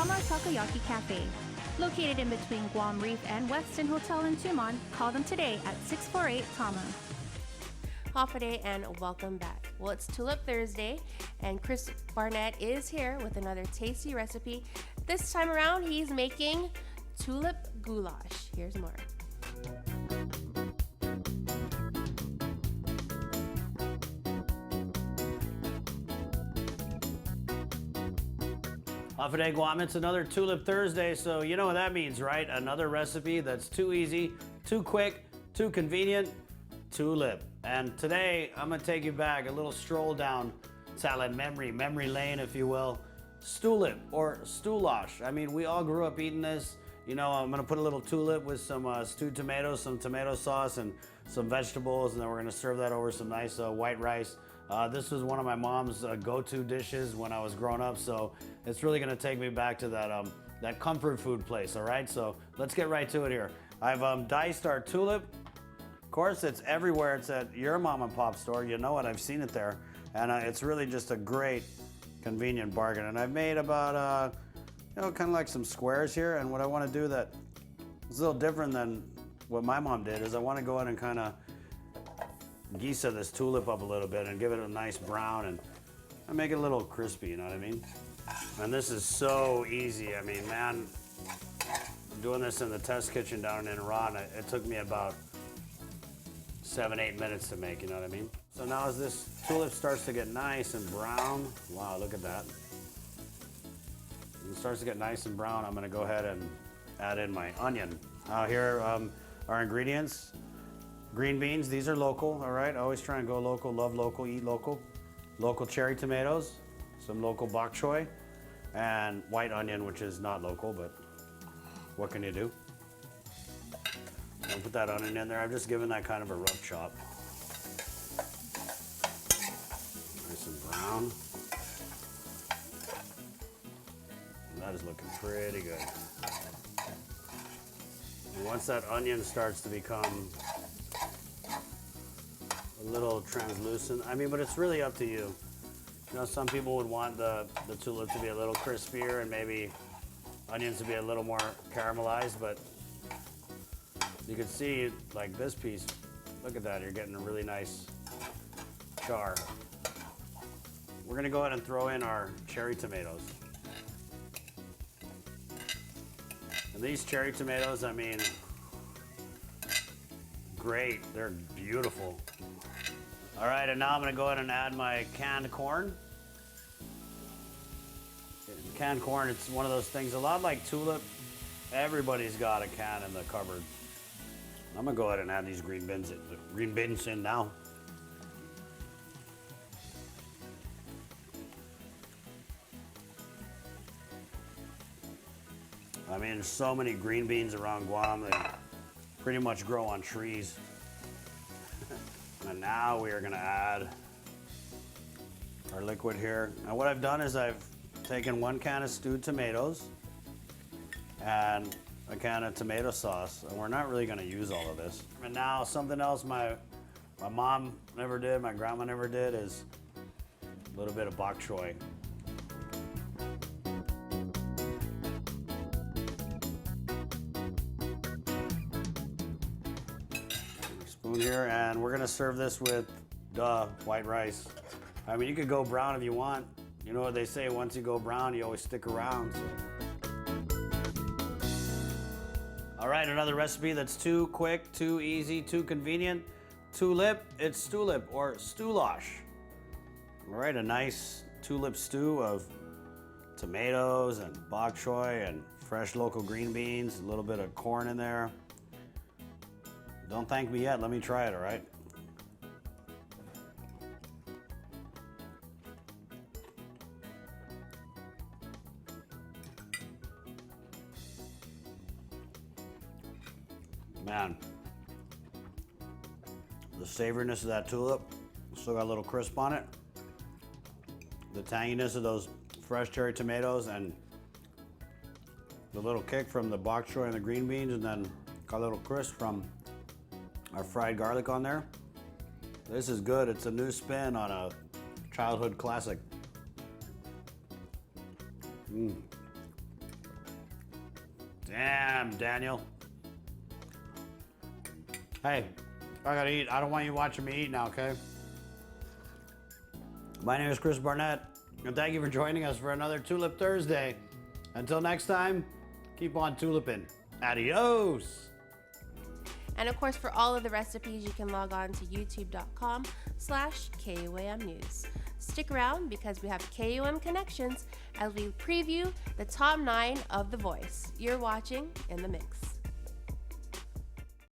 Tama Takoyaki Cafe. Located in between Guam Reef and Westin Hotel in Tumon, call them today at 648 Tama. Hafa and welcome back. Well, it's Tulip Thursday, and Chris Barnett is here with another tasty recipe. This time around, he's making tulip goulash. Here's more. Hafa Guam, it's another Tulip Thursday, so you know what that means, right? Another recipe that's too easy, too quick, too convenient, tulip. And today, I'm gonna take you back, a little stroll down salad memory lane, if you will. Tulip or Tulash. I mean, we all grew up eating this. You know, I'm gonna put a little tulip with some stewed tomatoes, some tomato sauce, and some vegetables, and then we're gonna serve that over some nice white rice. This was one of my mom's go-to dishes when I was growing up, so it's really gonna take me back to that comfort food place, all right? So let's get right to it here. I've diced our tulip. Of course, it's everywhere. It's at your mom and pop store. You know it, I've seen it there. And it's really just a great, convenient bargain. And I've made about, you know, kind of like some squares here. And what I want to do that is a little different than what my mom did is I want to go ahead and kind of geisa this tulip up a little bit and give it a nice brown and make it a little crispy, you know what I mean? And this is so easy. I mean, man, doing this in the test kitchen down in Iran, it took me about 7-8 minutes to make, you know what I mean? So now as this tulip starts to get nice and brown, wow, look at that. It starts to get nice and brown, I'm gonna go ahead and add in my onion. Here our ingredients. Green beans, these are local, all right? Always try and go local, love local, eat local. Local cherry tomatoes, some local bok choy, and white onion, which is not local, but what can you do? I'll put that onion in there. I've just given that kind of a rough chop. Nice and brown. And that is looking pretty good. And once that onion starts to become a little translucent, I mean, but it's really up to you. You know, some people would want the tulip to be a little crispier and maybe onions to be a little more caramelized, but you can see, like this piece, look at that, you're getting a really nice char. We're gonna go ahead and throw in our cherry tomatoes. And these cherry tomatoes, I mean, great, they're beautiful. All right, and now I'm gonna go ahead and add my canned corn. Canned corn, it's one of those things, a lot like tulip, everybody's got a can in the cupboard. I'm gonna go ahead and add these green beans in now. I mean, there's so many green beans around Guam, they pretty much grow on trees. And now we are gonna add our liquid here. Now what I've done is I've taken 1 can of stewed tomatoes and a can of tomato sauce, and we're not really gonna use all of this. And now something else my mom never did, my grandma never did, is a little bit of bok choy. Spoon here, and we're gonna serve this with white rice. I mean, you could go brown if you want. You know what they say, once you go brown, you always stick around. So. All right, another recipe that's too quick, too easy, too convenient. Tulip, it's tulip or Tulash. All right, a nice tulip stew of tomatoes and bok choy and fresh local green beans, a little bit of corn in there. Don't thank me yet, let me try it, all right? Man, the savoriness of that tulip, still got a little crisp on it. The tanginess of those fresh cherry tomatoes and the little kick from the bok choy and the green beans, and then got a little crisp from our fried garlic on there. This is good. It's a new spin on a childhood classic. Damn, Daniel. Hey, I gotta eat. I don't want you watching me eat now, okay? My name is Chris Barnett, and thank you for joining us for another Tulip Thursday. Until next time, keep on tuliping. Adios! And of course, for all of the recipes, you can log on to youtube.com/KUAM News. Stick around because we have KUM connections as we preview the top 9 of The Voice. You're watching In the Mix.